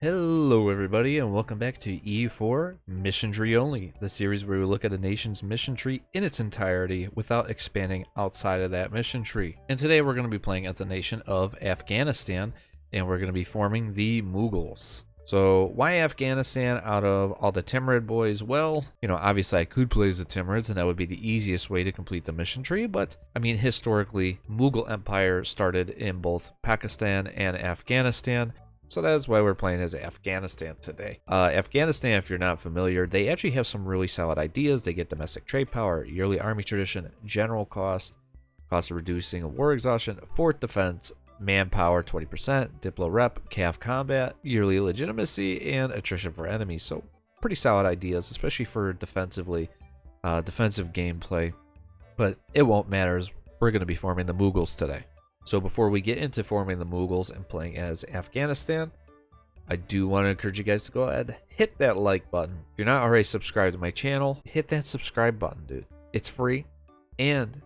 Hello everybody and welcome back to EU4 Mission Tree Only, the series where we look at a nation's mission tree in its entirety without expanding outside of that mission tree. And today we're going to be playing as a nation of Afghanistan, and we're going to be forming the Mughals. So why Afghanistan out of all the Timurid boys? Well, obviously I could play as the Timurids and that would be the easiest way to complete the mission tree, but I mean historically Mughal Empire started in both Pakistan and Afghanistan. So that's why we're playing as Afghanistan today. Afghanistan, if you're not familiar, they actually have some really solid ideas. They get domestic trade power, yearly army tradition, general cost of reducing war exhaustion, fort defense, manpower 20%, diplo rep, CAF combat, yearly legitimacy, and attrition for enemies. So pretty solid ideas, especially for defensive gameplay. But it won't matter as we're going to be forming the Mughals today. So before we get into forming the Mughals and playing as Afghanistan, I do want to encourage you guys to go ahead and hit that like button. If you're not already subscribed to my channel, hit that subscribe button, dude. It's free, and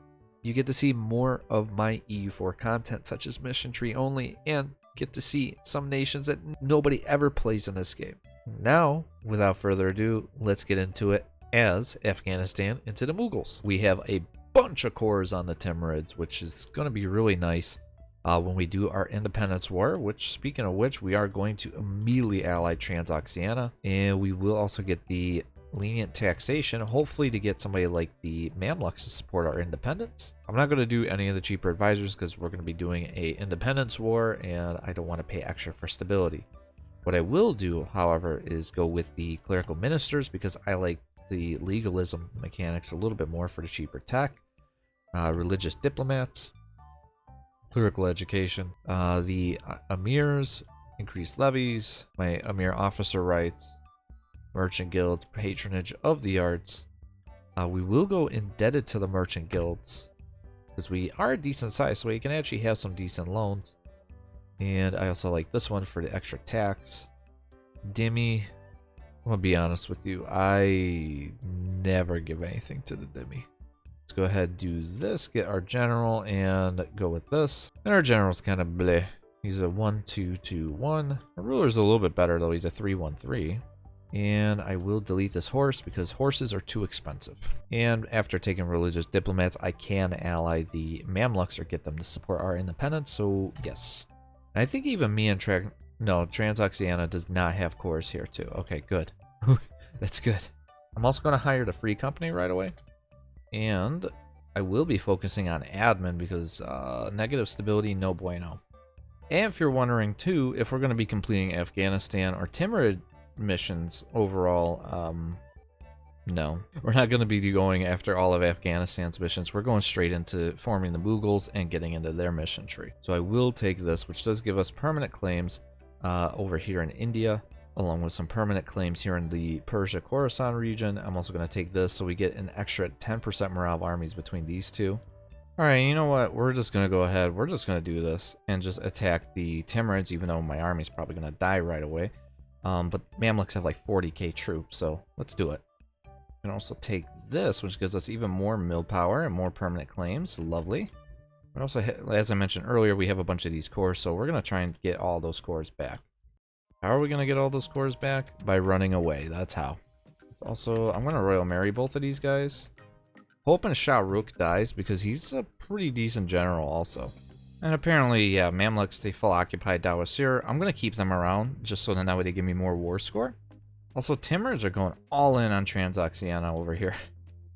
you get to see more of my EU4 content, such as Mission Tree Only, and get to see some nations that nobody ever plays in this game. Now, without further ado, let's get into it as Afghanistan into the Mughals. We have a bunch of cores on the Timurids, which is going to be really nice when we do our independence war, which, speaking of which, we are going to immediately ally Transoxiana, and we will also get the lenient taxation, hopefully to get somebody like the Mamluks to support our independence. I'm not going to do any of the cheaper advisors because we're going to be doing a independence war and I don't want to pay extra for stability. What I will do, however, is go with the clerical ministers because I like the legalism mechanics a little bit more for the cheaper tech. Religious diplomats, clerical education, the emirs, increased levies, my emir officer rights, merchant guilds, patronage of the arts. We will go indebted to the merchant guilds because we are a decent size, so we can actually have some decent loans. And I also like this one for the extra tax. Dhimmi, I'm gonna be honest with you, I never give anything to the Dhimmi. Let's go ahead and do this, get our general, and go with this. And our general's kind of bleh. He's a 1-2-2-1. Our ruler's a little bit better, though. He's a 3-1-3. And I will delete this horse because horses are too expensive. And after taking religious diplomats, I can ally the Mamluks or get them to support our independence. So, yes. And I think even me and Transoxiana does not have cores here, too. Okay, good. That's good. I'm also going to hire the free company right away. And I will be focusing on admin because negative stability, no bueno. And if you're wondering too, if we're going to be completing Afghanistan or Timurid missions overall, no. We're not going to be going after all of Afghanistan's missions. We're going straight into forming the Mughals and getting into their mission tree. So I will take this, which does give us permanent claims over here in India, along with some permanent claims here in the Persia-Khorasan region. I'm also going to take this so we get an extra 10% morale of armies between these two. Alright, you know what? We're just going to go ahead. We're just going to do this and just attack the Timurids, even though my army's probably going to die right away. But Mamluks have like 40k troops, so let's do it. We can also take this, which gives us even more mill power and more permanent claims. Lovely. We also, as I mentioned earlier, we have a bunch of these cores, so we're going to try and get all those cores back. How are we going to get all those cores back? By running away. That's how. Also, I'm going to Royal Marry both of these guys. Hoping Shah Rukh dies because he's a pretty decent general also. And apparently, yeah, Mamluks, they full occupy Dawasir. I'm going to keep them around just so that way they give me more war score. Also, Timurids are going all in on Transoxiana over here.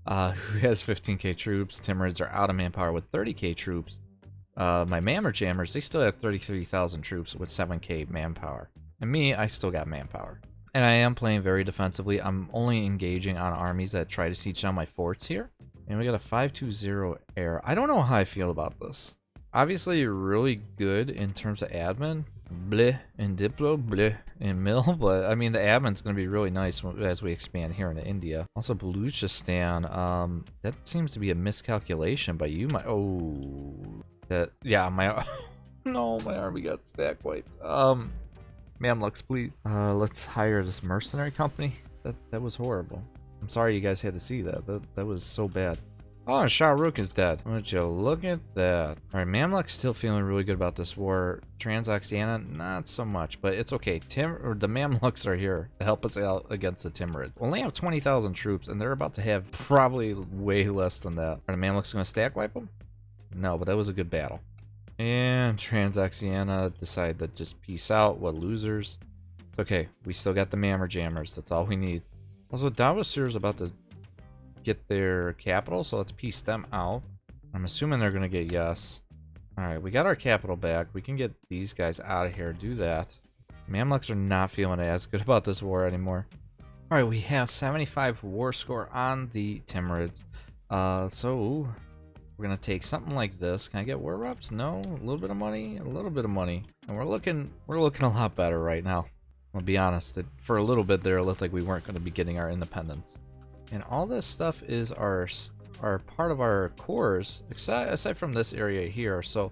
Who has 15k troops. Timurids are out of manpower with 30k troops. My Mammer Jammers, they still have 33,000 troops with 7k manpower. And me, I still got manpower. And I am playing very defensively. I'm only engaging on armies that try to siege down my forts here. And we got a 5-2-0 air. I don't know how I feel about this. Obviously, really good in terms of admin. Bleh. And Diplo. Bleh. And Mill. But, I mean, the admin's going to be really nice as we expand here into India. Also, Baluchistan. That seems to be a miscalculation by you. Yeah, my... No, my army got stack wiped. Mamluks, please. Let's hire this mercenary company. That was horrible. I'm sorry you guys had to see that. That was so bad. Oh, and Shah Rukh is dead. Would you look at that? All right, Mamluk's still feeling really good about this war. Transoxiana, not so much, but it's okay. The Mamluks are here to help us out against the Timurids. Only have 20,000 troops, and they're about to have probably way less than that. Are the Mamluks going to stack wipe them? No, but that was a good battle. And Transoxiana decide to just peace out. What losers? It's okay. We still got the Mammer Jammers. That's all we need. Also, Dawasir is about to get their capital, so let's piece them out. I'm assuming they're gonna get yes. All right, we got our capital back. We can get these guys out of here. Do that. Mamluks are not feeling as good about this war anymore. All right, we have 75 war score on the Timurids. So we're gonna take something like this. Can I get war reps? No. A little bit of money. A little bit of money, and we're looking a lot better right now. I'll be honest. For a little bit there, it looked like we weren't going to be getting our independence. And all this stuff is our part of our cores, aside from this area here. So,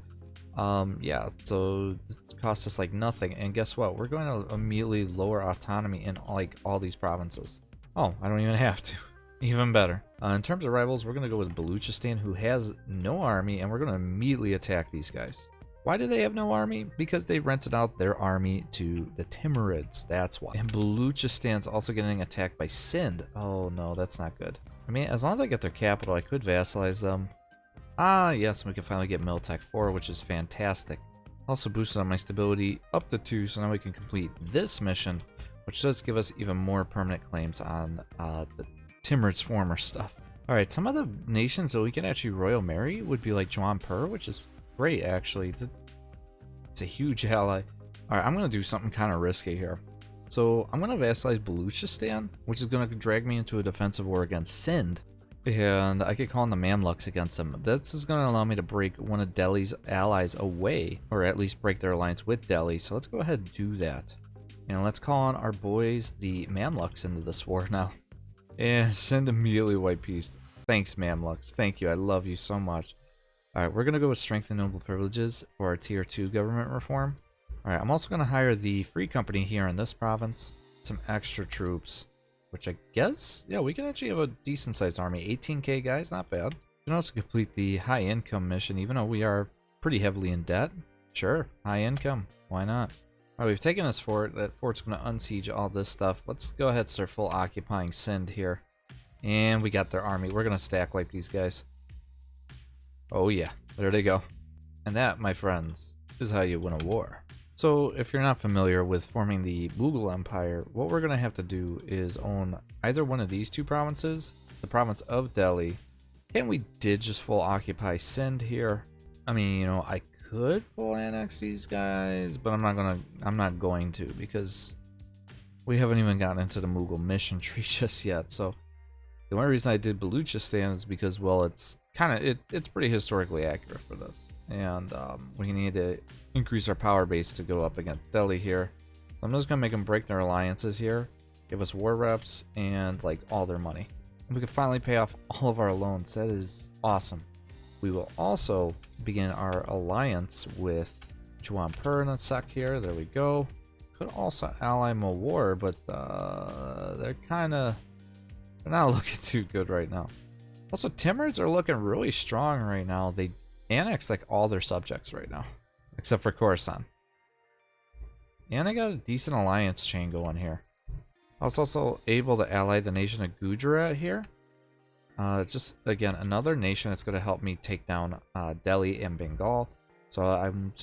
yeah, so this costs us like nothing. And guess what? We're going to immediately lower autonomy in like all these provinces. Oh, I don't even have to. Even better. In terms of rivals, we're going to go with Baluchistan, who has no army, and we're going to immediately attack these guys. Why do they have no army? Because they rented out their army to the Timurids. That's why. And Baluchistan's also getting attacked by Sind. Oh no, that's not good. I mean, as long as I get their capital, I could vassalize them. Ah, yes, we can finally get Miltech 4, which is fantastic. Also boosted on my stability up to 2, so now we can complete this mission, which does give us even more permanent claims on the Timurids' former stuff. Alright, some of the nations that we can actually royal marry would be like Jaunpur, which is great, actually. It's a huge ally. Alright, I'm going to do something kind of risky here. So, I'm going to vassalize Baluchistan, which is going to drag me into a defensive war against Sind. And I could call in the Mamluks against them. This is going to allow me to break one of Delhi's allies away, or at least break their alliance with Delhi. So, let's go ahead and do that. And let's call on our boys, the Mamluks, into this war now. And Sind immediately white peace. Thanks, Mamluks. Thank you. I love you so much. Alright, we're going to go with Strength and Noble Privileges for our Tier 2 government reform. Alright, I'm also going to hire the Free Company here in this province. Some extra troops, which I guess, yeah, we can actually have a decent sized army. 18k guys, not bad. We can also complete the high income mission, even though we are pretty heavily in debt. Sure, high income. Why not? Alright, we've taken this fort. That fort's going to unsiege all this stuff. Let's go ahead and start full occupying Sind here. And we got their army. We're going to stack wipe these guys. Oh yeah, there they go. And that, my friends, is how you win a war. So if you're not familiar with forming the Mughal Empire, what we're going to have to do is own either one of these two provinces, the province of Delhi, and we did just full occupy Sind here. I mean, you know, I could full annex these guys, but I'm not going to because we haven't even gotten into the Mughal mission tree just yet. So the only reason I did Baluchistan is because, well, it's it's pretty historically accurate for this, and we need to increase our power base to go up against Delhi here. I'm just gonna make them break their alliances here, give us war reps and like all their money. We can finally pay off all of our loans. That is awesome. We will also begin our alliance with Jaunpur in a sec here. There we go. Could also ally Mawar, but they're not looking too good right now. Also, Timurids are looking really strong right now. They annexed like all their subjects right now, except for Khorasan. And they got a decent alliance chain going here. I was also able to ally the nation of Gujarat here. It's just, again, another nation that's going to help me take down Delhi and Bengal. So I'm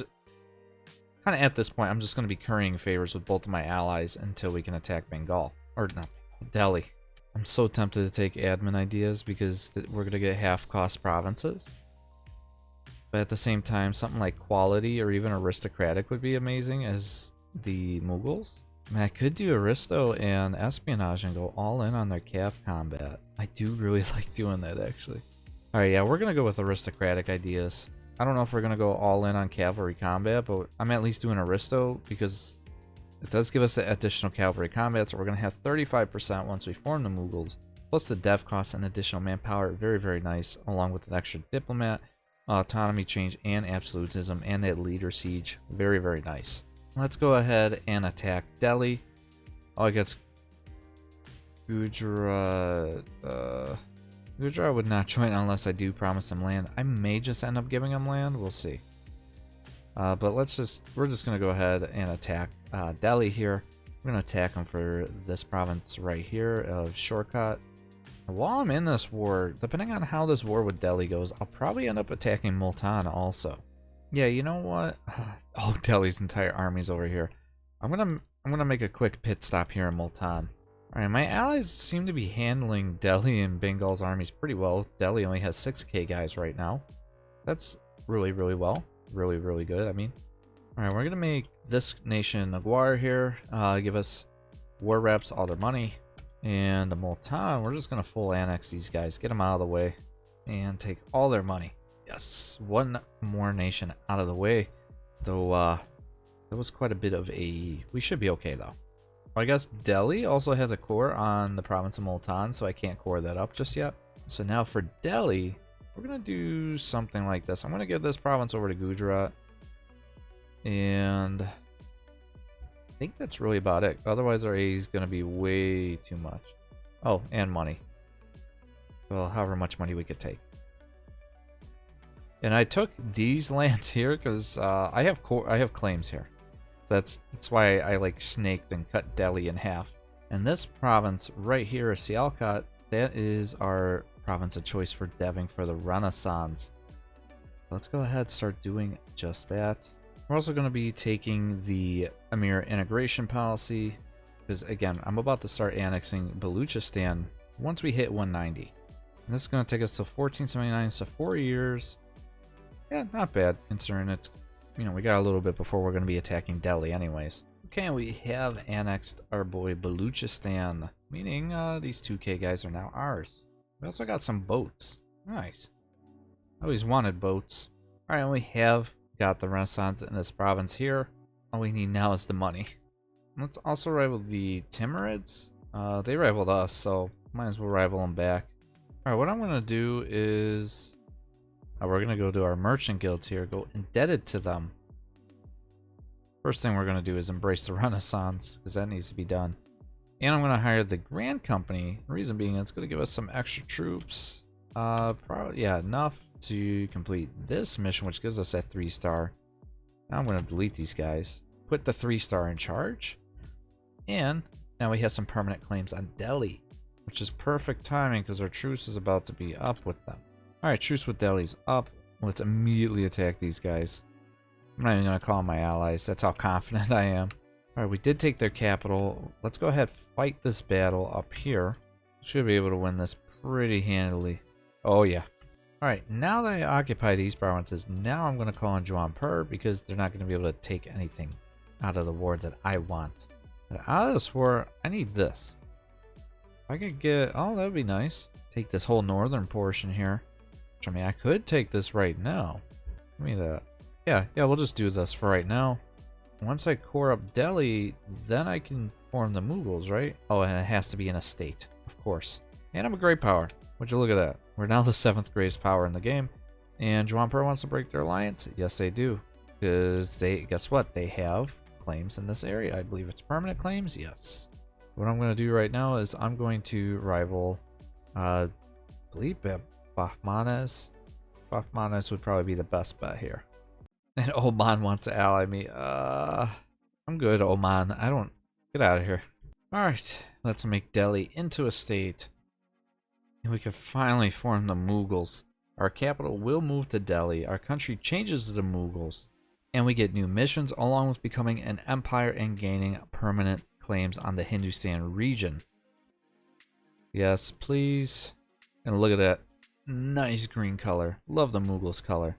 kind of at this point, I'm just going to be currying favors with both of my allies until we can attack Bengal. Or not, Delhi. I'm so tempted to take admin ideas because we're going to get half-cost provinces. But at the same time, something like quality or even aristocratic would be amazing as the Mughals. I mean, I could do Aristo and espionage and go all in on their cav combat. I do really like doing that, actually. Alright, yeah, we're going to go with aristocratic ideas. I don't know if we're going to go all in on cavalry combat, but I'm at least doing Aristo because it does give us the additional cavalry combat, so we're going to have 35% once we form the Mughals, plus the dev cost and additional manpower. Very, very nice, along with an extra diplomat, autonomy change, and absolutism, and that leader siege. Very, very nice. Let's go ahead and attack Delhi. Oh, I guess Gujarat Gujarat would not join unless I do promise him land. I may just end up giving him land. We'll see. But we're just going to go ahead and attack Delhi here. We're going to attack him for this province right here of Shortcut. While I'm in this war, depending on how this war with Delhi goes, I'll probably end up attacking Multan also. Yeah, you know what? Oh, Delhi's entire army's over here. I'm gonna make a quick pit stop here in Multan. Alright, my allies seem to be handling Delhi and Bengal's armies pretty well. Delhi only has 6k guys right now. That's really, really well. Really, really good, I mean. Alright, we're gonna make this nation Nagwar here. Give us war reps, all their money. And the Multan, we're just gonna full annex these guys, get them out of the way, and take all their money. Yes, one more nation out of the way. Though, that was quite a bit of a... We should be okay, though. I guess Delhi also has a core on the province of Multan, so I can't core that up just yet. So now for Delhi, we're gonna do something like this. I'm gonna give this province over to Gujarat. And... I think that's really about it. Otherwise our aid is going to be way too much. Oh, and money. Well, however much money we could take. And I took these lands here because I have claims here. So that's why I like snaked and cut Delhi in half. And this province right here is Sialkot. That is our province of choice for deving for the Renaissance. Let's go ahead and start doing just that. We're also going to be taking the Amir integration policy, because again, I'm about to start annexing Baluchistan once we hit 190. And this is going to take us to 1479, so 4 years. Yeah, not bad, considering it's, you know, we got a little bit before we're going to be attacking Delhi anyways. Okay, we have annexed our boy Baluchistan, meaning these 2k guys are now ours. We also got some boats. Nice. I always wanted boats. Alright, we have got the Renaissance in this province here. All we need now is the money. Let's also rival the Timurids. They rivaled us, so might as well rival them back. Alright, what I'm going to do is... we're going to go to our merchant guilds here, go indebted to them. First thing we're going to do is embrace the Renaissance, because that needs to be done. And I'm going to hire the Grand Company. The reason being, it's going to give us some extra troops. Probably, yeah, enough to complete this mission, which gives us that 3-star. Now I'm going to delete these guys, put the 3-star in charge, and now we have some permanent claims on Delhi, which is perfect timing because our truce is about to be up with them. Alright, truce with Delhi's up. Let's immediately attack these guys. I'm not even going to call them my allies. That's how confident I am. Alright, we did take their capital. Let's go ahead and fight this battle up here. Should be able to win this pretty handily. Oh yeah. Alright, now that I occupy these provinces, now I'm going to call on Jaunpur because they're not going to be able to take anything out of the war that I want. But out of this war, I need this. If I could get... oh, that would be nice. Take this whole northern portion here. Which, I mean, I could take this right now. Give me that. Yeah, we'll just do this for right now. Once I core up Delhi, then I can form the Mughals, right? Oh, and it has to be in a state, of course. And I'm a great power. Would you look at that? We're now the 7th greatest power in the game. And Jaunpur wants to break their alliance? Yes, they do. Because they, guess what? They have claims in this area. I believe it's permanent claims? Yes. What I'm going to do right now is I'm going to rival, I believe, Bahmanes. Bahmanes would probably be the best bet here. And Oman wants to ally me. I'm good, Oman. I don't... get out of here. Alright, let's make Delhi into a state. And we can finally form the Mughals. Our capital will move to Delhi. Our country changes to the Mughals. And we get new missions along with becoming an empire and gaining permanent claims on the Hindustan region. Yes, please. And look at that. Nice green color. Love the Mughals color.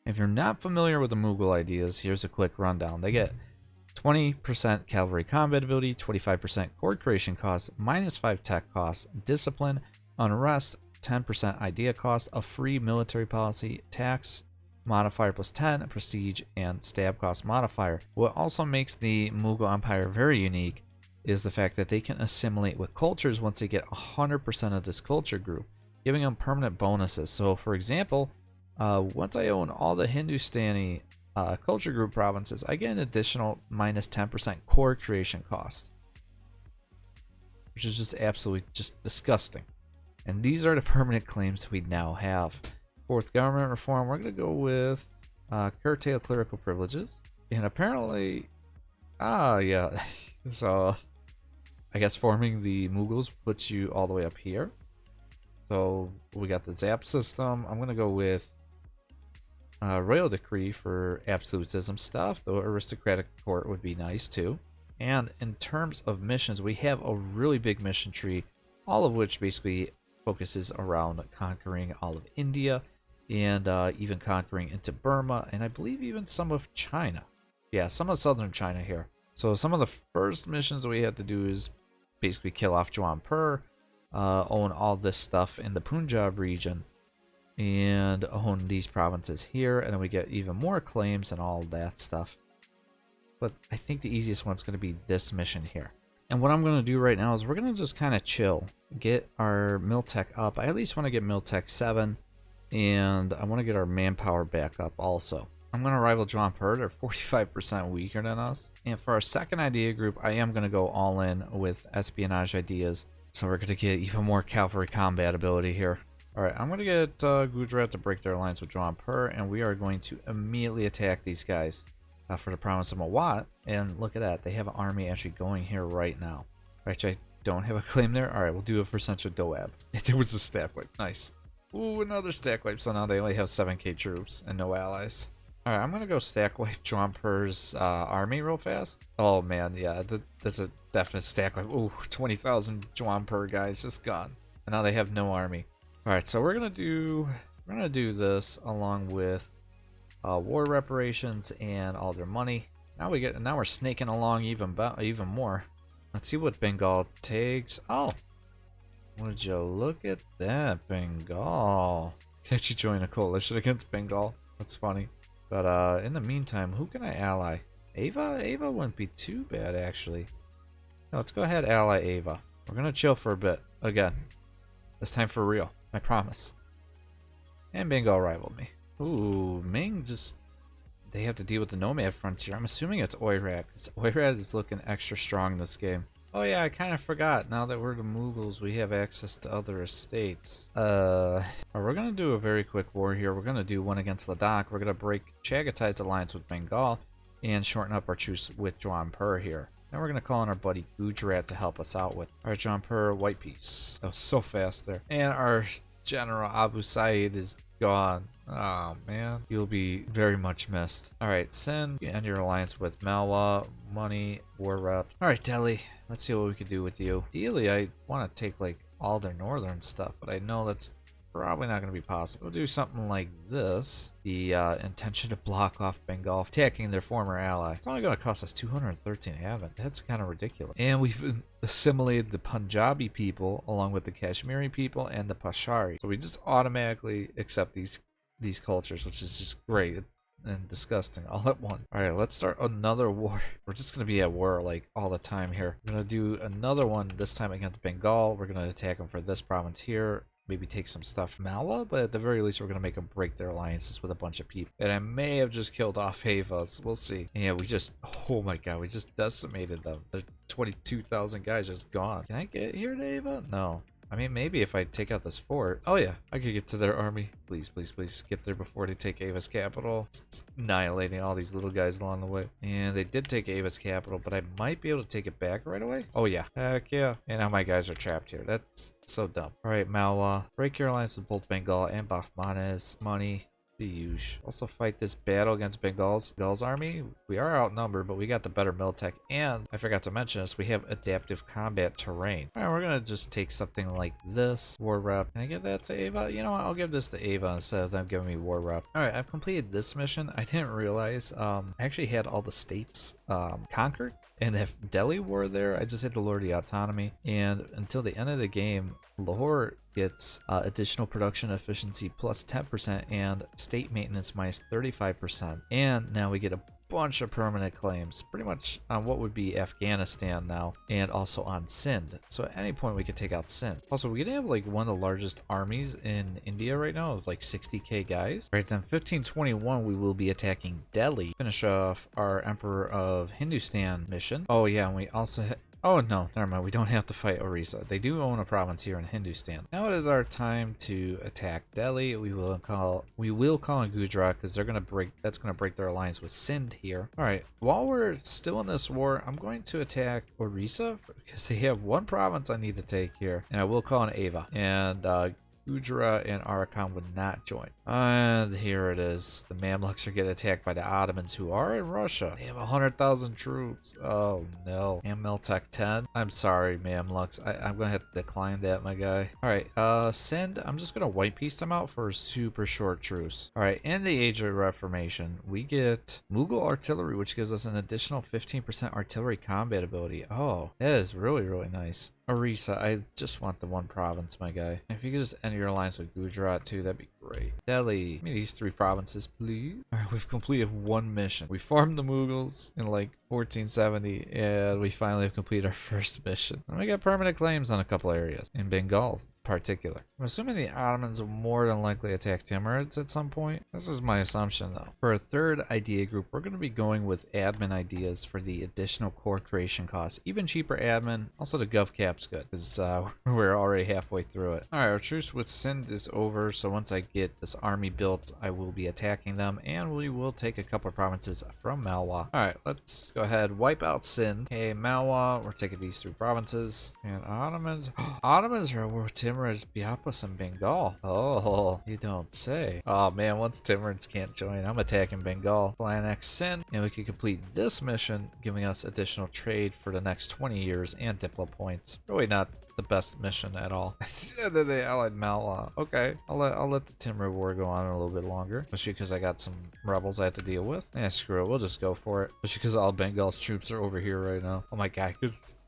If you're not familiar with the Mughal ideas, here's a quick rundown. They get 20% cavalry combat ability, 25% court creation cost, -5 tech cost, discipline, unrest, 10% idea cost, a free military policy, tax modifier +10, prestige, and stab cost modifier. What also makes the Mughal Empire very unique is the fact that they can assimilate with cultures once they get 100% of this culture group, giving them permanent bonuses. So for example, once I own all the Hindustani culture group provinces, I get an additional -10% core creation cost, which is just absolutely just disgusting. And these are the permanent claims we now have. Fourth, government reform. We're going to go with curtail clerical privileges. And apparently, yeah. So I guess forming the Mughals puts you all the way up here. So we got the Zap system. I'm going to go with royal decree for absolutism stuff. The aristocratic court would be nice too. And in terms of missions, we have a really big mission tree, all of which basically focuses around conquering all of India and even conquering into Burma, and I believe even some of China. Yeah, some of southern China here. So some of the first missions that we have to do is basically kill off Jaunpur, own all this stuff in the Punjab region, and own these provinces here, and then we get even more claims and all that stuff. But I think the easiest one's going to be this mission here. And what I'm going to do right now is we're going to just kind of chill, get our Miltech up. I at least want to get Miltech 7, and I want to get our manpower back up also. I'm going to rival Jaunpur. They're 45% weaker than us. And for our second idea group, I am going to go all in with espionage ideas. So we're going to get even more cavalry combat ability here. Alright, I'm going to get Gujarat to break their alliance with Jaunpur, and we are going to immediately attack these guys for the province of Mawat. And look at that, they have an army actually going here right now. Actually, I don't have a claim there. Alright, we'll do it for Central Doab. There was a stack wipe. Nice. Ooh, another stack wipe. So now they only have 7k troops and no allies. Alright, I'm going to go stack wipe Jaunpur's army real fast. Oh man, yeah, that's a definite stack wipe. Ooh, 20,000 Jaunpur guys just gone. And now they have no army. Alright, so we're gonna do this along with war reparations and all their money. Now we're snaking along even more. Let's see what Bengal takes. Oh, would you look at that, Bengal? Can't you join a coalition against Bengal? That's funny. But in the meantime, who can I ally? Ava wouldn't be too bad actually. No, let's go ahead ally Ava. We're gonna chill for a bit again. This time for real. I promise. And Bengal rivaled me. Ooh, Ming they have to deal with the Nomad frontier. I'm assuming it's Oirat. Oirat is looking extra strong in this game. Oh yeah, I kind of forgot. Now that we're the Mughals, we have access to other estates. We're gonna do a very quick war here. We're gonna do one against Ladakh. We're gonna break Chagatai's alliance with Bengal and shorten up our truce with Jaunpur here. Then we're gonna call on our buddy Gujarat to help us out with. Alright, Jaunpur, white peace. That was so fast there. And our General Abu Said is gone. Oh man, you'll be very much missed. Alright, Sindh, end your alliance with Malwa, money, war rep. Alright, Delhi, let's see what we can do with you. Ideally, I want to take like all their northern stuff, but I know that's probably not going to be possible. We'll do something like this. The intention to block off Bengal attacking their former ally. It's only going to cost us 213 Avon. That's kind of ridiculous. And we've assimilated the Punjabi people along with the Kashmiri people and the Pashari. So we just automatically accept these cultures, which is just great and disgusting all at once. Alright, let's start another war. We're just going to be at war like all the time here. We're going to do another one, this time against Bengal. We're going to attack them for this province here. Maybe take some stuff from Malwa, but at the very least we're going to make them break their alliances with a bunch of people. And I may have just killed off Havas. We'll see. Yeah, oh my god, we just decimated them. The 22,000 guys just gone. Can I get here to Ava? No. I mean, maybe if I take out this fort. Oh yeah, I could get to their army. Please, please, please get there before they take Ava's capital. It's annihilating all these little guys along the way. And they did take Ava's capital, but I might be able to take it back right away. Oh yeah, heck yeah. And now my guys are trapped here. That's so dumb. Alright, Malwa. Break your alliance with both Bengal and Bahmanes. Money. The usual. Also fight this battle against Bengal's army. We are outnumbered, but we got the better Miltech, and I forgot to mention this, we have adaptive combat terrain. Alright, we're gonna just take something like this. War rep. Can I give that to Ava? You know what? I'll give this to Ava instead of them giving me war rep. Alright, I've completed this mission. I didn't realize I actually had all the states conquered, and if Delhi were there, I just had to lower the autonomy, and until the end of the game, Lahore gets additional production efficiency plus 10% and state maintenance minus 35%. And now we get a bunch of permanent claims, pretty much on what would be Afghanistan now, and also on Sindh. So at any point we could take out Sindh. Also, we're gonna have like one of the largest armies in India right now of like 60k guys. Right then, 1521 we will be attacking Delhi. Finish off our Emperor of Hindustan mission. Oh yeah, and we also Oh no, never mind. We don't have to fight Orissa. They do own a province here in Hindustan. Now it is our time to attack Delhi. We will call in Gujarat because they're gonna break. That's gonna break their alliance with Sindh here. All right. While we're still in this war, I'm going to attack Orissa because they have one province I need to take here, and I will call in Ava. And Gujarat and Arakan would not join. And here it is. The Mamluks are getting attacked by the Ottomans, who are in Russia. They have 100,000 troops. Oh no. Mamluk 10. I'm sorry, Mamluks. I'm gonna have to decline that, my guy. Alright, Sindh, I'm just gonna white piece them out for a super short truce. Alright, in the Age of Reformation, we get Mughal artillery, which gives us an additional 15% artillery combat ability. Oh, that is really, really nice. Orissa, I just want the one province, my guy. If you could just end your alliance with Gujarat too, that'd be great. Delhi, give me these 3 provinces, please. Alright, we've completed one mission. We farmed the Mughals in like 1470, and we finally have completed our first mission. And we got permanent claims on a couple areas, in Bengal in particular. I'm assuming the Ottomans will more than likely attack Timurids at some point. This is my assumption though. For a third idea group, we're going to be going with admin ideas for the additional core creation costs. Even cheaper admin. Also the gov cap's good, because we're already halfway through it. Alright, our truce with Sindh is over, so once I get this army built, I will be attacking them, and we will take a couple of provinces from Malwa. Alright, let's go ahead, wipe out Sindh. Okay, Malwa, we're taking these 3 provinces. And Ottomans. Ottomans are over Timurids, Bihapas, and Bengal. Oh, you don't say. Oh man, once Timurids can't join, I'm attacking Bengal. We'll annex Sindh, and we can complete this mission, giving us additional trade for the next 20 years and diplo points. Really not the best mission at all. They allied Malwa. Okay, I'll let the Timur war go on a little bit longer, especially because I got some rebels I have to deal with. Yeah, screw it, we'll just go for it, especially because all Bengal's troops are over here right now. Oh my god,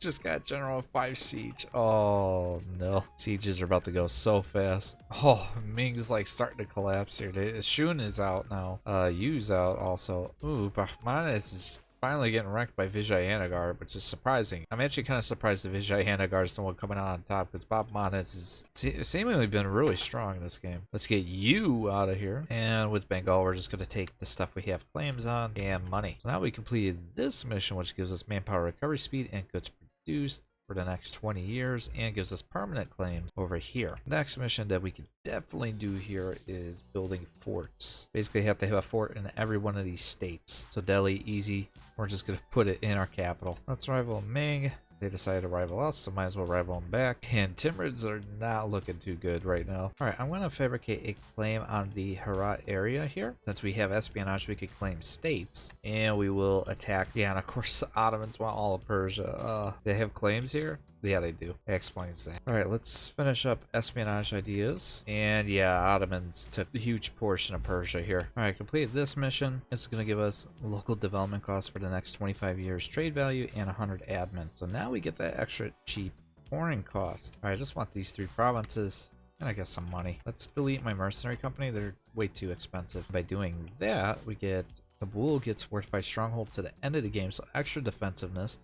just got General 5 siege. Oh no, sieges are about to go so fast. Oh, Ming's like starting to collapse here. Shun is out now. Yu's out also. Ooh, Bahmanis is finally getting wrecked by Vijayanagar, which is surprising. I'm actually kind of surprised that Vijayanagar is the one coming out on top, because Bob Manas has seemingly been really strong in this game. Let's get you out of here. And with Bengal, we're just going to take the stuff we have claims on and money. So now we completed this mission, which gives us manpower recovery speed and goods produced for the next 20 years and gives us permanent claims over here. Next mission that we can definitely do here is building forts. Basically, you have to have a fort in every one of these states. So Delhi, easy. We're just going to put it in our capital. Let's rival Ming. They decided to rival us, so might as well rival them back. And Timurids are not looking too good right now. Alright, I'm going to fabricate a claim on the Herat area here. Since we have espionage, we could claim states. And we will attack, yeah, and of course the Ottomans want all of Persia. They have claims here? Yeah, they do. That explains that. Alright, let's finish up espionage ideas. And yeah, Ottomans took a huge portion of Persia here. Alright, completed this mission. It's going to give us local development costs for the next 25 years, trade value, and 100 admin. So now we get that extra cheap foreign cost. Alright, I just want these 3 provinces. And I guess some money. Let's delete my mercenary company. They're way too expensive. By doing that, we get Kabul gets fortified stronghold to the end of the game, so extra defensiveness.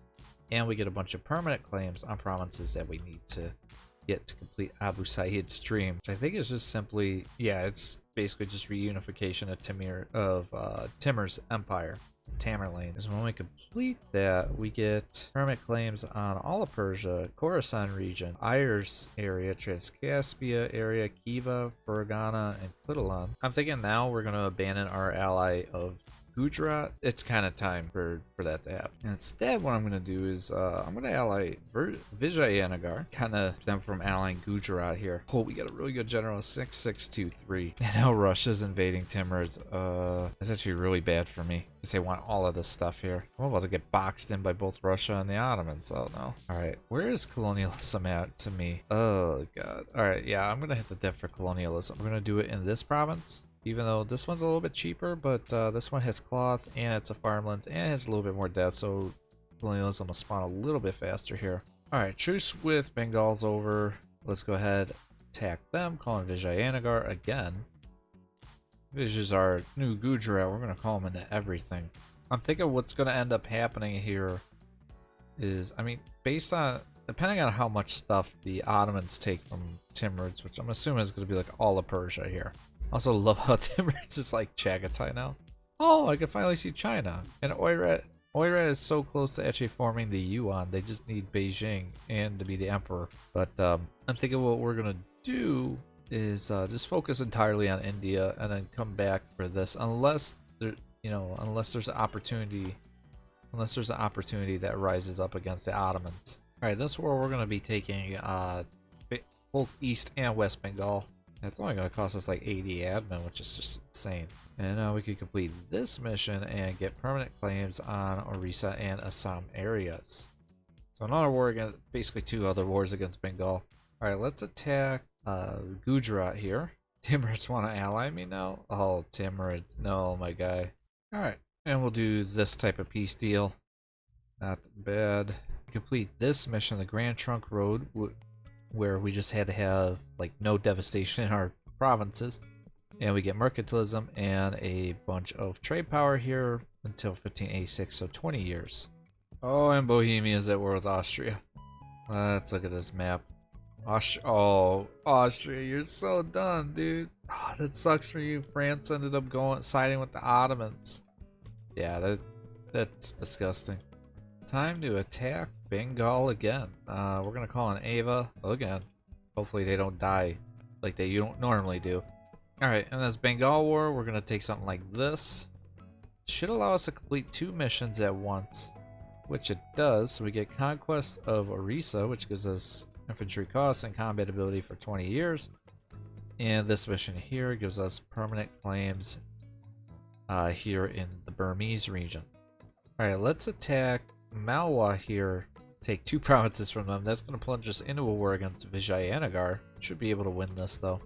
And we get a bunch of permanent claims on provinces that we need to get to complete Abu Said's dream, which I think is just simply, yeah, it's basically just reunification of Timur's empire, Tamerlane. Is when we complete that, we get permanent claims on all of Persia, Khorasan region, Ayers area, Transcaspia area, Khiva, Fergana, and Kutulan. I'm thinking now we're going to abandon our ally of Gujarat. It's kind of time for that to happen. And instead, what I'm going to do is I'm going to ally Vijayanagar, kind of them from allying Gujarat here. Oh, we got a really good general, 6623. And now Russia's invading Timurids. That's actually really bad for me, because they want all of this stuff here. I'm about to get boxed in by both Russia and the Ottomans. Oh no. Alright, where is colonialism at to me? Oh god. Alright, yeah, I'm going to hit the death for colonialism. We're going to do it in this province. Even though this one's a little bit cheaper, but this one has cloth and it's a farmland and it has a little bit more depth, so colonialism will spawn a little bit faster here. Alright, truce with Bengal's over. Let's go ahead, attack them, calling Vijayanagar again. This is our new Gujarat. We're going to call them into everything. I'm thinking what's going to end up happening here is, I mean, based on, depending on how much stuff the Ottomans take from Timurids, which I'm assuming is going to be like all of Persia here. Also love how Timurids is like Chagatai now. Oh, I can finally see China. And Oirat Oira is so close to actually forming the Yuan. They just need Beijing and to be the emperor. But I'm thinking what we're gonna do is just focus entirely on India and then come back for this, unless there, unless there's an opportunity, that rises up against the Ottomans. All right, this war we're gonna be taking both East and West Bengal. It's only gonna cost us like 80 admin, which is just insane. And we could complete this mission and get permanent claims on Orissa and Assam areas. So another war against, basically 2 other wars against Bengal. Alright, let's attack Gujarat here. Timurids want to ally me now? Oh, Timurids, no, my guy. Alright, and we'll do this type of peace deal. Not bad. Complete this mission, the Grand Trunk Road, where we just had to have like no devastation in our provinces. And we get mercantilism and a bunch of trade power here until 1586, so 20 years. Oh, and Bohemia is at war with Austria. Let's look at this map. Austria, you're so done, dude. Oh, that sucks for you. France ended up siding with the Ottomans. Yeah, that's disgusting. Time to attack Bengal again. We're gonna call in Ava again. Hopefully they don't die like they don't normally do. Alright, and this Bengal War, we're gonna take something like this. Should allow us to complete 2 missions at once, which it does. So we get Conquest of Orissa, which gives us infantry costs and combat ability for 20 years. And this mission here gives us permanent claims here in the Burmese region. Alright, let's attack Malwa here. Take 2 provinces from them. That's going to plunge us into a war against Vijayanagar. Should be able to win this though.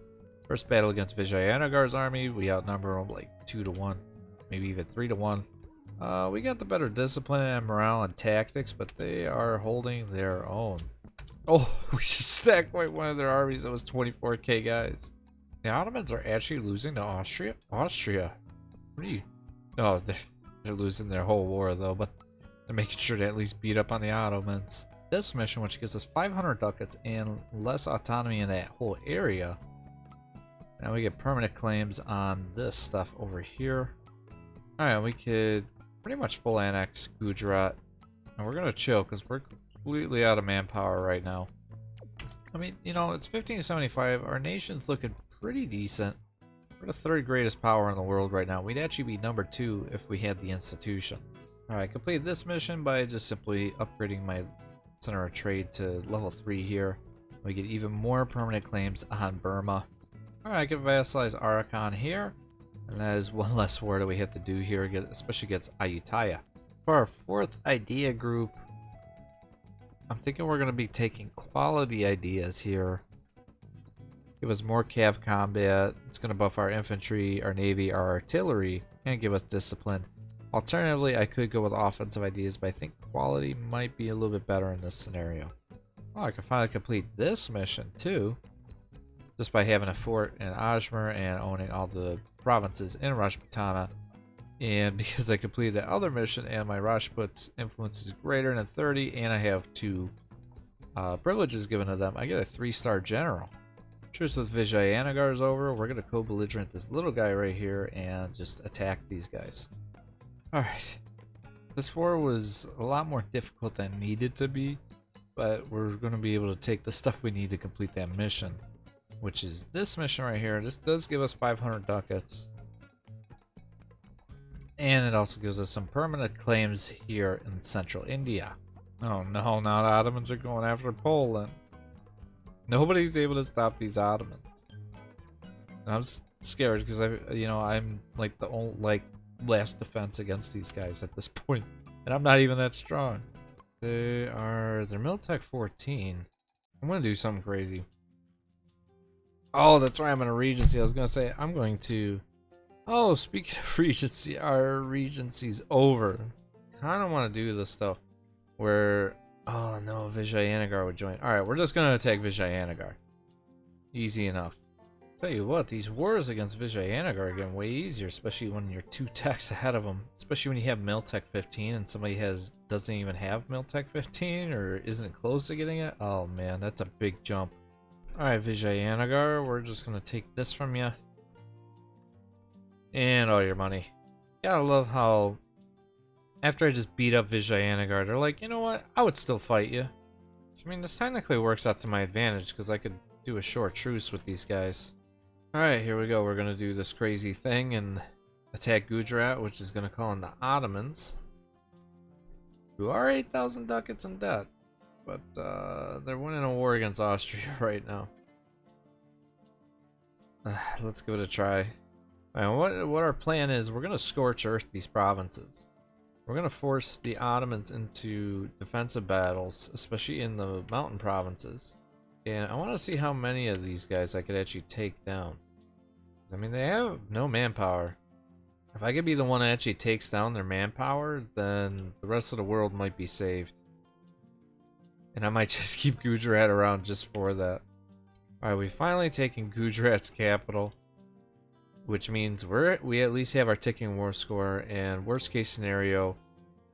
First battle against Vijayanagar's army, we outnumber them like 2 to 1, maybe even 3 to 1. We got the better discipline and morale and tactics, but they are holding their own. Oh, we just stacked quite one of their armies that was 24k guys. The Ottomans are actually losing to Austria? Austria? What are you? Oh, they're losing their whole war though, but they're making sure to at least beat up on the Ottomans. This mission, which gives us 500 ducats and less autonomy in that whole area. Now we get permanent claims on this stuff over here. Alright, we could pretty much full annex Gujarat. And we're gonna chill because we're completely out of manpower right now. I mean, it's 1575. Our nation's looking pretty decent. We're the 3rd greatest power in the world right now. We'd actually be number 2 if we had the institution. Alright, complete this mission by just simply upgrading my center of trade to level 3 here. We get even more permanent claims on Burma. Alright, I can vassalize Arakan here. And that is one less war that we have to do here, especially against Ayutthaya. For our 4th idea group, I'm thinking we're going to be taking quality ideas here. Give us more cav combat. It's going to buff our infantry, our navy, our artillery, and give us discipline. Alternatively, I could go with offensive ideas, but I think quality might be a little bit better in this scenario. Oh, I can finally complete this mission too, just by having a fort in Ajmer and owning all the provinces in Rajputana. And because I completed the other mission and my Rajput's influence is greater than 30 and I have 2 privileges given to them, I get a 3-star general. Truce with Vijayanagar is over. We're going to co-belligerent this little guy right here and just attack these guys. Alright. This war was a lot more difficult than it needed to be, but we're going to be able to take the stuff we need to complete that mission, which is this mission right here. This does give us 500 ducats. And it also gives us some permanent claims here in central India. Oh no, now the Ottomans are going after Poland. Nobody's able to stop these Ottomans. And I'm scared because I'm like the only last defense against these guys at this point. And I'm not even that strong. They're Miltech 14. I'm gonna do something crazy. Oh, that's right, I'm in a regency. I was gonna say I'm going to. Oh, speaking of regency, our regency's over. Kinda wanna do this stuff where, oh no, Vijayanagar would join. Alright, we're just gonna attack Vijayanagar. Easy enough. Tell you what, these wars against Vijayanagar are getting way easier, especially when you're 2 techs ahead of them. Especially when you have Miltech 15 and somebody doesn't even have Miltech 15 or isn't close to getting it. Oh man, that's a big jump. Alright, Vijayanagar, we're just gonna take this from you. And all your money. Gotta love how After I just beat up Vijayanagar, they're like, you know what? I would still fight you. I mean, this technically works out to my advantage because I could do a short truce with these guys. Alright, here we go. We're going to do this crazy thing and attack Gujarat, which is going to call in the Ottomans, who are 8,000 ducats in debt. But they're winning a war against Austria right now. Let's give it a try. Right, what our plan is, we're going to scorch earth these provinces. We're going to force the Ottomans into defensive battles, especially in the mountain provinces. And I want to see how many of these guys I could actually take down. I mean, they have no manpower. If I could be the one that actually takes down their manpower, then the rest of the world might be saved. And I might just keep Gujarat around just for that. Alright, we've finally taken Gujarat's capital, which means we at least have our ticking war score, and worst case scenario,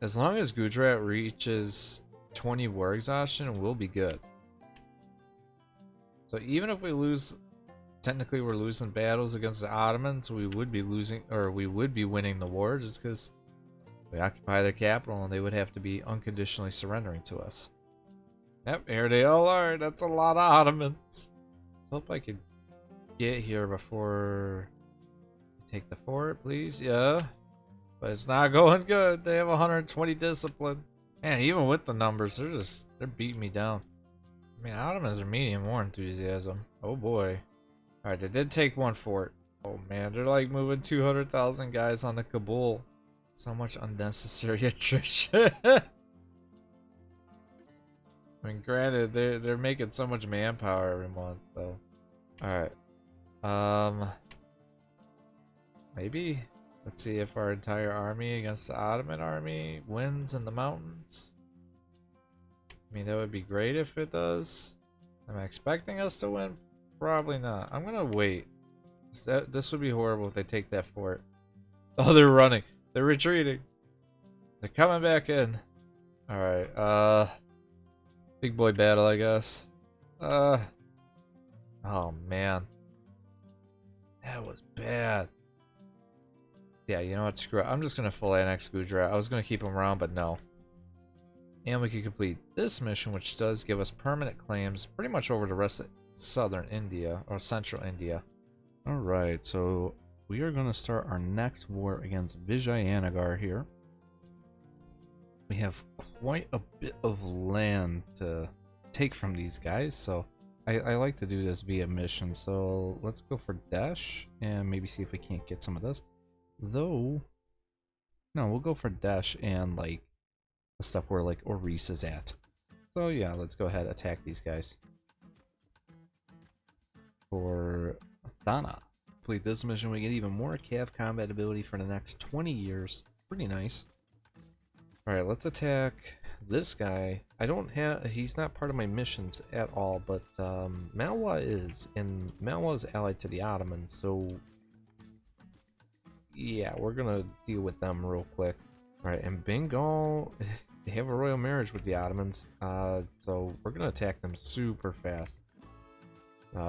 as long as Gujarat reaches 20 war exhaustion, we'll be good. So even if we lose, technically we're losing battles against the Ottomans, we would be losing, or we would be winning the war just because we occupy their capital and they would have to be unconditionally surrendering to us. Yep, here they all are. That's a lot of Ottomans. Hope I could get here before take the fort, please. Yeah, but it's not going good. They have 120 discipline. Man, even with the numbers, they're beating me down. I mean, Ottomans are medium war enthusiasm. Oh boy. All right, they did take one fort. Oh man, they're like moving 200,000 guys on the Kabul. So much unnecessary attrition. I mean, granted, they're making so much manpower every month, though. All right, maybe let's see if our entire army against the Ottoman army wins in the mountains. I mean, that would be great if it does. Am I expecting us to win? Probably not. I'm gonna wait. This would be horrible if they take that fort. Oh, they're running. They're retreating. They're coming back in. All right, big boy battle, I guess. Oh man. That was bad. Yeah, you know what? Screw it. I'm just gonna full annex Gujarat. I was gonna keep them around, but no. And we can complete this mission, which does give us permanent claims pretty much over the rest of southern India, or central India. Alright, so we are gonna start our next war against Vijayanagar here. We have quite a bit of land to take from these guys, so I like to do this via mission. So let's go for Dash and maybe see if we can't get some of this. Though, no, we'll go for Dash and like the stuff where like Oris is at. So yeah, let's go ahead and attack these guys. For Dana, complete this mission, we get even more Cav combat ability for the next 20 years. Pretty nice. Alright, let's attack this guy. He's not part of my missions at all, but Malwa is, and Malwa is allied to the Ottomans, so yeah, we're gonna deal with them real quick. Alright, and Bengal, they have a royal marriage with the Ottomans, so we're gonna attack them super fast.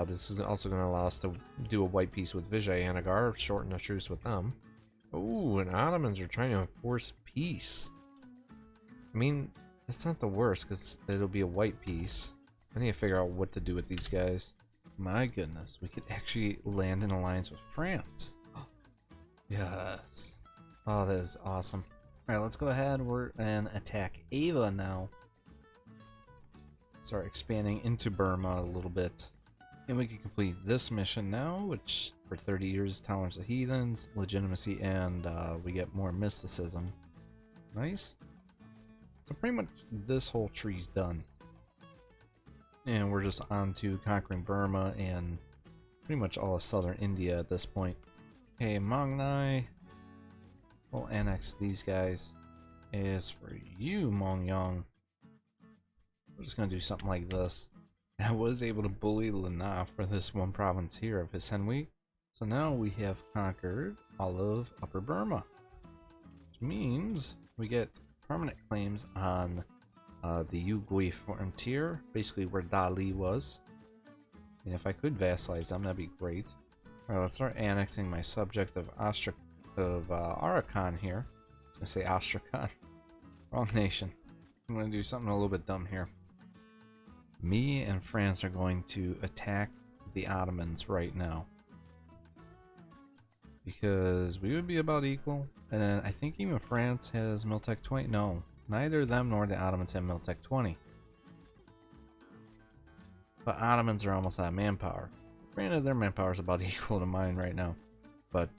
This is also gonna allow us to do a white peace with Vijayanagar, shorten a truce with them. Ooh, and Ottomans are trying to enforce peace. I mean, that's not the worst, because it'll be a white peace. I need to figure out what to do with these guys. My goodness, we could actually land in alliance with France. Yes. Oh, that is awesome. Alright, let's go ahead and attack Ava now. Start expanding into Burma a little bit. And we can complete this mission now, which for 30 years, tolerance of heathens, legitimacy, and we get more mysticism. Nice. So pretty much this whole tree's done. And we're just on to conquering Burma and pretty much all of southern India at this point. Hey, Mongnai. We'll annex these guys. As for you, Mongyang, we're just gonna do something like this. I was able to bully Lana for this one province here of Hisenwi. So now we have conquered all of Upper Burma. Which means we get permanent claims on the Uguay frontier, basically where Dali was. And if I could vassalize them, that'd be great. Alright, let's start annexing my subject of Arakan here. I was gonna say Astrakhan. Wrong nation. I'm gonna do something a little bit dumb here. Me and France are going to attack the Ottomans right now. Because we would be about equal. And then I think even France has Miltech 20. No, neither them nor the Ottomans have Miltech 20. But Ottomans are almost out of manpower. Granted, their manpower is about equal to mine right now. But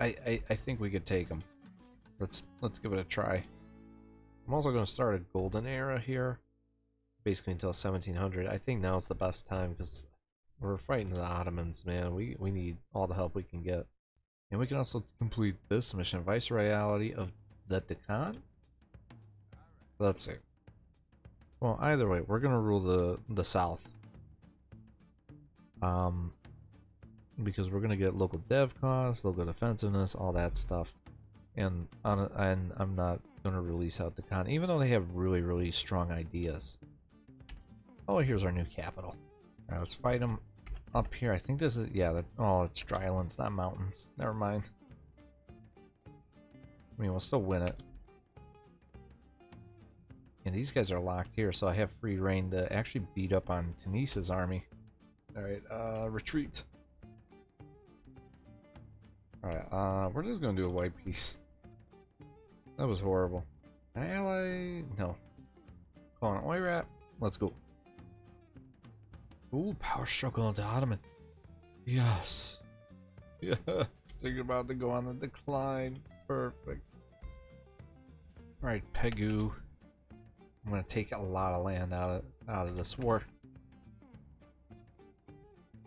I think we could take them. Let's give it a try. I'm also going to start a golden era here, basically until 1700. I think now's the best time because we're fighting the Ottomans, man. We need all the help we can get. And we can also complete this mission, Viceroyalty of the Deccan. Let's see. Well, either way, we're gonna rule the South. Because we're gonna get local dev costs, local defensiveness, all that stuff. And I'm not gonna release out Deccan, even though they have really strong ideas. Oh, here's our new capital. All right, let's fight them up here. I think this is, yeah, oh, it's drylands, not mountains. Never mind. I mean, we'll still win it. And these guys are locked here, so I have free reign to actually beat up on Tunis's army. Alright, retreat. Alright, we're just gonna do a white piece. That was horrible. Ally? No. Calling it white wrap. Let's go. Ooh, power struggle into Ottoman. Yes. Yes. Thinking about to go on the decline. Perfect. Alright, Pegu. I'm gonna take a lot of land out of this war.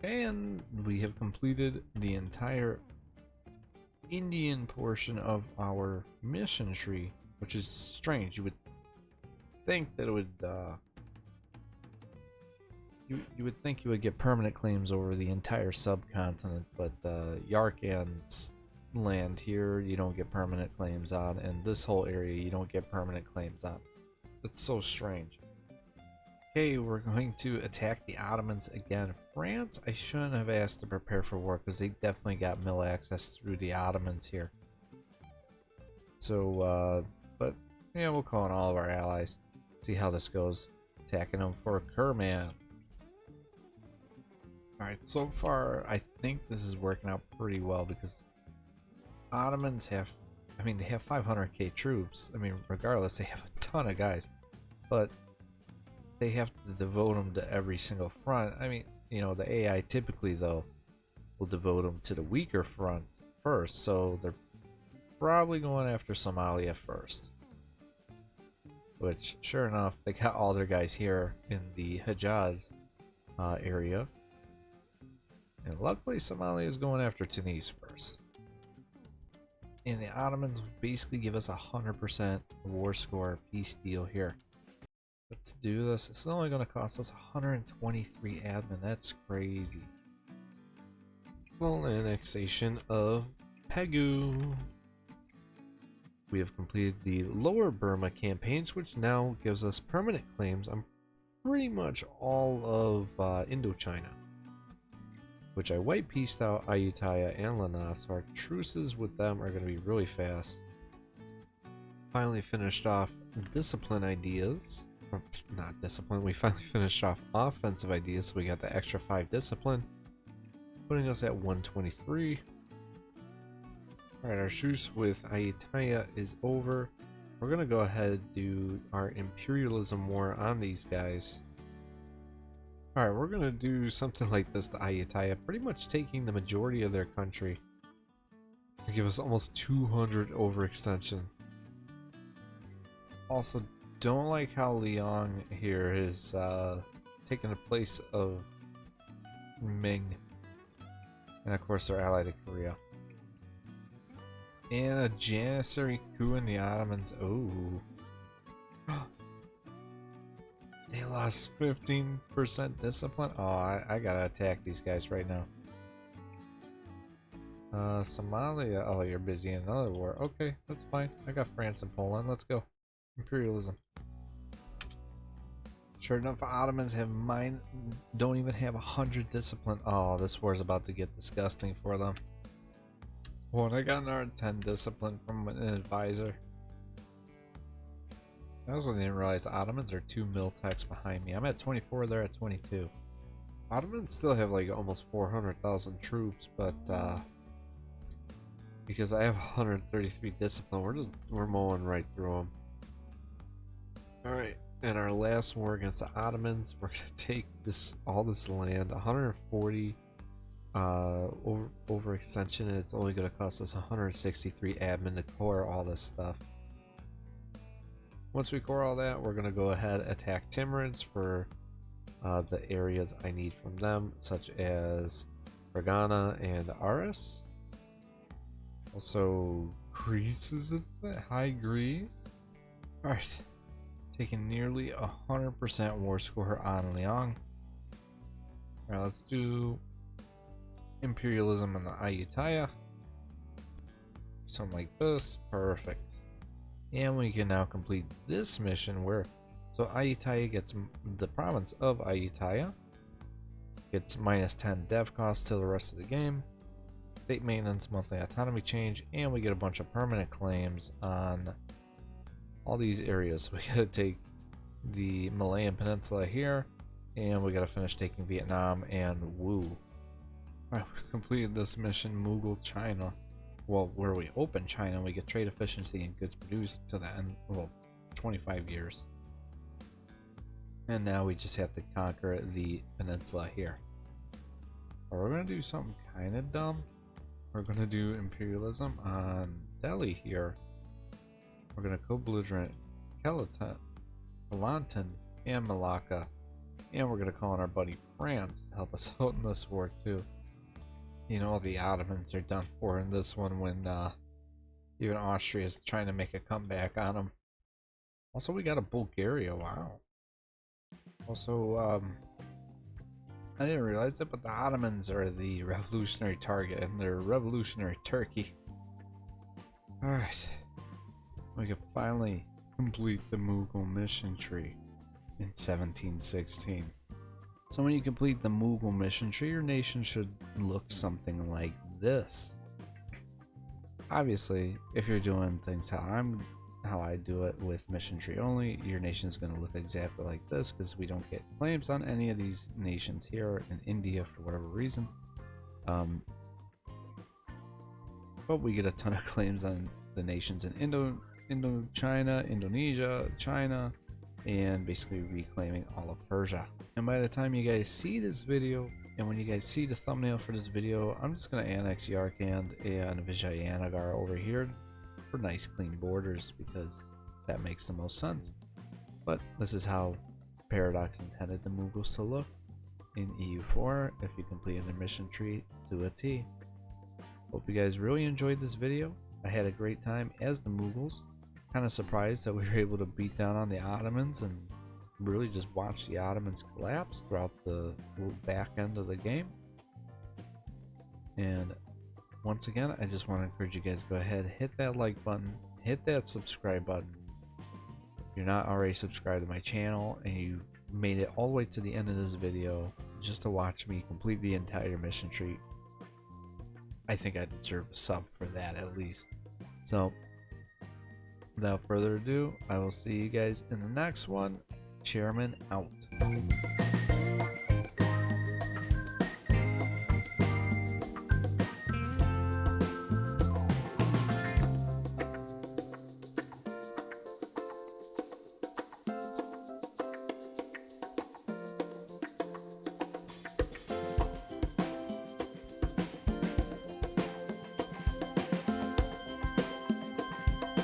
And we have completed the entire Indian portion of our mission tree, which is strange. You would think that it would you would think you would get permanent claims over the entire subcontinent, but Yarkan's land here you don't get permanent claims on, and this whole area you don't get permanent claims on. It's so strange. Okay, we're going to attack the Ottomans again. France, I shouldn't have asked to prepare for war because they definitely got mill access through the Ottomans here. So, but yeah, we'll call on all of our allies. See how this goes. Attacking them for Kerman. Alright, so far I think this is working out pretty well because Ottomans have, I mean, they have 500k troops. I mean, regardless, they have a ton of guys. But they have to devote them to every single front. I mean, you know, the AI typically, though, will devote them to the weaker front first. So they're probably going after Somalia first. Which, sure enough, they got all their guys here in the Hejaz area. And luckily, Somalia is going after Tunis first. And the Ottomans basically give us 100% war score peace deal here. Let's do this. It's only going to cost us 123 admin. That's crazy. Full annexation of Pegu. We have completed the Lower Burma campaigns, which now gives us permanent claims on pretty much all of Indochina. Which I white pieced out Ayutthaya and Lanna, so our truces with them are going to be really fast. Finally finished off discipline ideas. Or, not discipline, we finally finished off offensive ideas, so we got the extra 5 discipline. Putting us at 123. Alright, our truce with Ayutthaya is over. We're going to go ahead and do our imperialism war on these guys. Alright, we're gonna do something like this to Ayutthaya, pretty much taking the majority of their country. To give us almost 200 overextension. Also, don't like how Liang here is taking the place of Ming. And of course, they're allied to Korea. And a Janissary coup in the Ottomans. Ooh. They lost 15% discipline. Oh, I gotta attack these guys right now. Somalia. Oh, you're busy in another war. Okay, that's fine. I got France and Poland. Let's go. Imperialism. Sure enough, Ottomans have don't even have 100 discipline. Oh, this war is about to get disgusting for them. Oh, and I got another 10 discipline from an advisor. I also didn't realize Ottomans are 2 mil techs behind me. I'm at 24, they're at 22. Ottomans still have like almost 400,000 troops, but because I have 133 discipline, we're mowing right through them. Alright, and our last war against the Ottomans, we're gonna take all this land, 140 overextension, and it's only gonna cost us 163 admin to core all this stuff. Once we core all that, we're gonna go ahead attack Timurids for the areas I need from them, such as Fergana and Aris. Also, Greece is high Greece. Alright, taking nearly 100% war score on Liang. Alright, let's do imperialism on the Ayutthaya. Something like this. Perfect. And we can now complete this mission where, so Ayutthaya gets, the province of Ayutthaya gets -10 dev cost to the rest of the game, state maintenance, monthly autonomy change, and we get a bunch of permanent claims on all these areas. We gotta take the Malayan Peninsula here, and we gotta finish taking Vietnam and Wu. Alright, we completed this mission, Mughal China. Well, where we open China, we get trade efficiency and goods produced to the end, well, 25 years. And now we just have to conquer the peninsula here. But we're gonna do something kind of dumb. We're gonna do imperialism on Delhi here. We're gonna co-belligerent Kelantan and Malacca. And we're gonna call on our buddy France to help us out in this war too. You know, the Ottomans are done for in this one when even Austria is trying to make a comeback on them. Also, we got a Bulgaria, wow. Also, I didn't realize it, but the Ottomans are the revolutionary target and they're revolutionary Turkey. Alright, we can finally complete the Mughal mission tree in 1716. So when you complete the Mughal mission tree, your nation should look something like this. Obviously, if you're doing things how I do it with mission tree only, your nation is going to look exactly like this because we don't get claims on any of these nations here in India for whatever reason. But we get a ton of claims on the nations in Indochina, Indonesia, China, and basically reclaiming all of Persia. And by the time you guys see this video, and when you guys see the thumbnail for this video, I'm just going to annex Yarkand and Vijayanagar over here for nice clean borders because that makes the most sense. But this is how Paradox intended the Mughals to look in EU4 if you completed the mission tree to a T. Hope you guys really enjoyed this video. I had a great time as the Mughals. Kind of surprised that we were able to beat down on the Ottomans and really just watch the Ottomans collapse throughout the back end of the game. And once again, I just want to encourage you guys to go ahead, hit that like button, hit that subscribe button. If you're not already subscribed to my channel and you've made it all the way to the end of this video just to watch me complete the entire mission tree, I think I deserve a sub for that at least. So without further ado, I will see you guys in the next one. Chairman out.